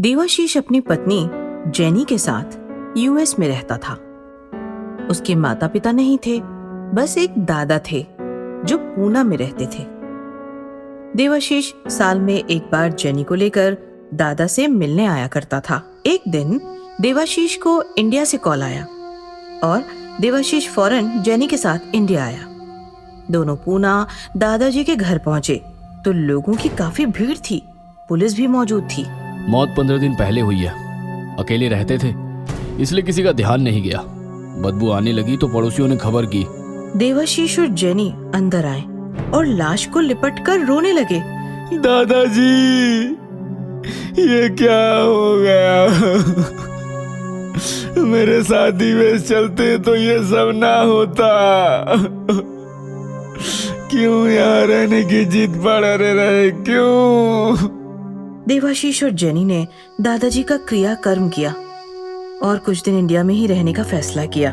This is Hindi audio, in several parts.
देवाशीष अपनी पत्नी जेनी के साथ यूएस में रहता था। उसके माता पिता नहीं थे, बस एक दादा थे जो पूना में रहते थे। देवाशीष साल में एक बार जेनी को लेकर दादा से मिलने आया करता था। एक दिन देवाशीष को इंडिया से कॉल आया और देवाशीष फौरन जेनी के साथ इंडिया आया। दोनों पूना दादाजी के घर पहुंचे तो लोगों की काफी भीड़ थी, पुलिस भी मौजूद थी। मौत 15 दिन पहले हुई है। अकेले रहते थे इसलिए किसी का ध्यान नहीं गया। बदबू आने लगी तो पड़ोसियों ने खबर की। देवाशीष और जेनी अंदर आए और लाश को लिपटकर रोने लगे। दादाजी, ये क्या हो गया? मेरे शादी में चलते तो ये सब ना होता। क्यों यहाँ रहने की जिद पड़े रहे, क्यों? देवाशीष और जेनी ने दादाजी का क्रियाकर्म किया और कुछ दिन इंडिया में ही रहने का फैसला किया।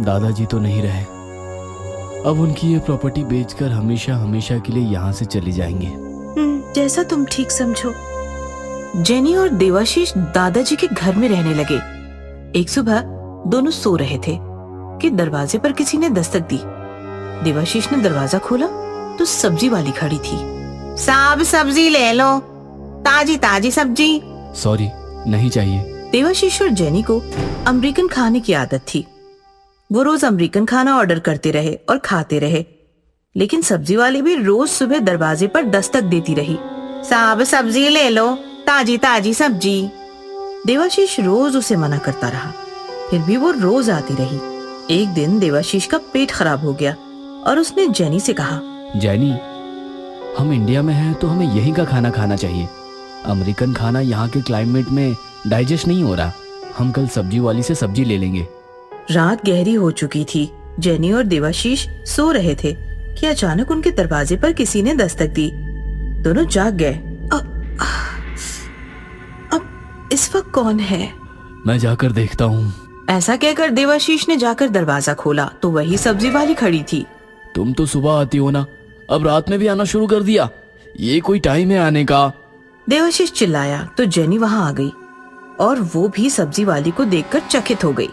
दादाजी तो नहीं रहे, अब उनकी ये प्रॉपर्टी बेचकर हमेशा हमेशा के लिए यहाँ से चली जाएंगे। जैसा तुम ठीक समझो। जेनी और देवाशीष दादाजी के घर में रहने लगे। एक सुबह दोनों सो रहे थे कि दरवाजे पर किसी ने दस्तक दी। देवाशीष ने दरवाजा खोला तो सब्जी वाली खड़ी थी। साहब, सब्जी ले लो, ताजी ताजी सब्जी। सॉरी, नहीं चाहिए। देवाशीष और जेनी को अमेरिकन खाने की आदत थी। वो रोज अमेरिकन खाना ऑर्डर करते रहे और खाते रहे, लेकिन सब्जी वाली भी रोज सुबह दरवाजे पर दस्तक देती रही। साहब, सब्जी ले लो, ताजी ताजी सब्जी। देवाशीष रोज उसे मना करता रहा, फिर भी वो रोज आती रही। एक दिन देवाशीष का पेट खराब हो गया और उसने जेनी से कहा, जेनी, हम इंडिया में हैं तो हमें यहीं का खाना खाना चाहिए। अमेरिकन खाना यहाँ के क्लाइमेट में डाइजेस्ट नहीं हो रहा। हम कल सब्जी वाली से सब्जी ले लेंगे। रात गहरी हो चुकी थी। जेनी और देवाशीष सो रहे थे कि अचानक उनके दरवाजे पर किसी ने दस्तक दी। दोनों जाग गए। अब इस वक्त कौन है? मैं जाकर देखता हूँ। ऐसा कहकर देवाशीष ने जाकर दरवाजा खोला तो वही सब्जी वाली खड़ी थी। तुम तो सुबह आती हो ना, अब रात में भी आना शुरू कर दिया? ये कोई टाइम है आने का? देवाशीष चिल्लाया तो जेनी वहां आ गई और वो भी सब्जी वाली को देखकर चकित हो गई।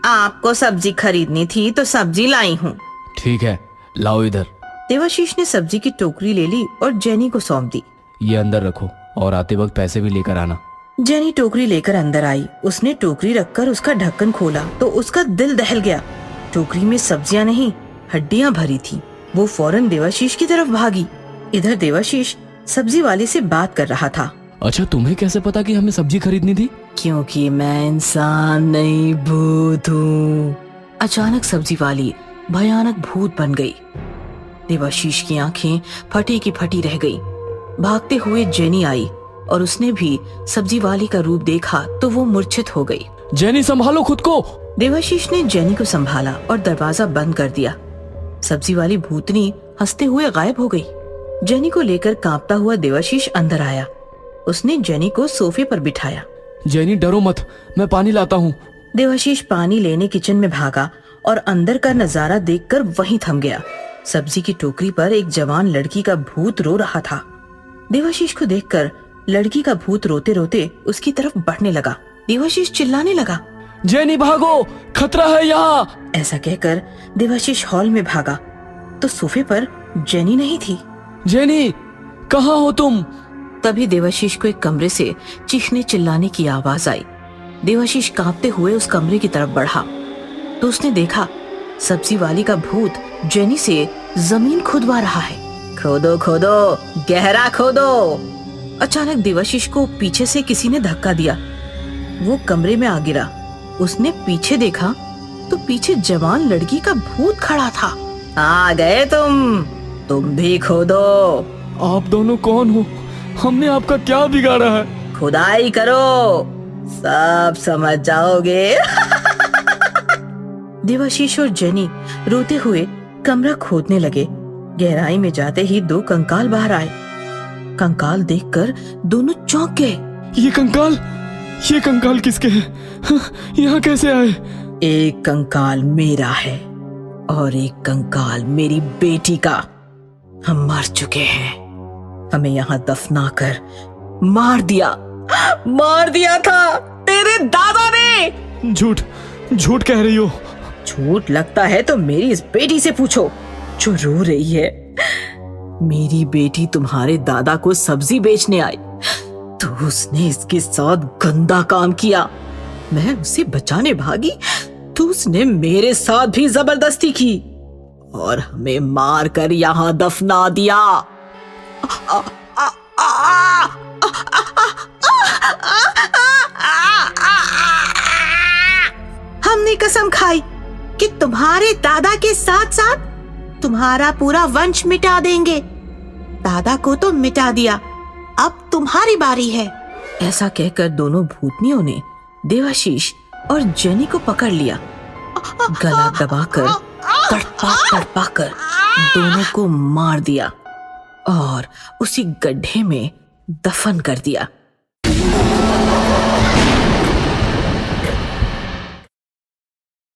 आपको सब्जी खरीदनी थी तो सब्जी लाई हूँ। ठीक है, लाओ इधर। देवाशीष ने सब्जी की टोकरी ले ली और जेनी को सौंप दी। ये अंदर रखो और आते वक्त पैसे भी लेकर आना। जेनी टोकरी लेकर अंदर आई। उसने टोकरी रखकर उसका ढक्कन खोला तो उसका दिल दहल गया। टोकरी में सब्जियां नहीं, हड्डियां भरी थी। वो फौरन देवाशीष की तरफ भागी। इधर देवाशीष सब्जी वाले से बात कर रहा था। अच्छा, तुम्हें कैसे पता कि हमें सब्जी खरीदनी थी? क्योंकि मैं इंसान नहीं, भूत हूँ। अचानक सब्जी वाली भयानक भूत बन गई। देवाशीष की आंखें फटी की फटी रह गई। भागते हुए जेनी आई और उसने भी सब्जी वाली का रूप देखा तो वो मूर्छित हो गई। जेनी, संभालो खुद को। देवाशीष ने जेनी को संभाला और दरवाजा बंद कर दिया। सब्जी वाली भूतनी हंसते हुए गायब हो गई। जेनी को लेकर कांपता हुआ देवाशीष अंदर आया। उसने जेनी को सोफे पर बिठाया। जेनी, डरो मत, मैं पानी लाता हूँ। देवाशीष पानी लेने किचन में भागा और अंदर का नजारा देखकर वहीं थम गया। सब्जी की टोकरी पर एक जवान लड़की का भूत रो रहा था। देवाशीष को देखकर लड़की का भूत रोते रोते उसकी तरफ बढ़ने लगा। देवाशीष चिल्लाने लगा, जेनी भागो, खतरा है यहाँ। ऐसा कहकर देवाशीष हॉल में भागा तो सोफे पर जेनी नहीं थी। जेनी, कहाँ हो तुम? तभी देवाशीष को एक कमरे से चीखने चिल्लाने की आवाज आई। देवाशीष कांपते हुए उस कमरे की तरफ बढ़ा तो उसने देखा सब्जी वाली का भूत जेनी से जमीन खुदवा रहा है। खोदो खोदो, गहरा खोदो। अचानक देवाशीष को पीछे से किसी ने धक्का दिया। वो कमरे में आ गिरा। उसने पीछे देखा तो पीछे जवान लड़की का भूत खड़ा था। आ गए तुम भी खोदो। आप दोनों कौन हो? हमने आपका क्या बिगाड़ा है? खुदाई करो, सब समझ जाओगे। देवाशीष और जेनी रोते हुए कमरा खोदने लगे। गहराई में जाते ही दो कंकाल बाहर आए। कंकाल देखकर दोनों चौंक गए। ये कंकाल किसके हैं? यहाँ कैसे आए? एक कंकाल मेरा है और एक कंकाल मेरी बेटी का। हम मर चुके हैं, हमें यहाँ दफना कर मार दिया। मार दिया था तेरे दादा ने। झूठ झूठ कह रही हो? झूठ लगता है तो मेरी इस बेटी से पूछो जो रो रही है। मेरी बेटी तुम्हारे दादा को सब्जी बेचने आई तो उसने इसके साथ गंदा काम किया। मैं उसे बचाने भागी तो उसने मेरे साथ भी जबरदस्ती की और हमें मार कर यहाँ दफना दिया। हमने कसम खाई कि तुम्हारे दादा के साथ साथ तुम्हारा पूरा वंश मिटा देंगे। दादा को तो मिटा दिया, अब तुम्हारी बारी है। ऐसा कहकर दोनों भूतनियों ने देवाशीष और जेनी को पकड़ लिया। गला दबाकर तड़पा कर दोनों को मार दिया और उसी गड्ढे में दफन कर दिया।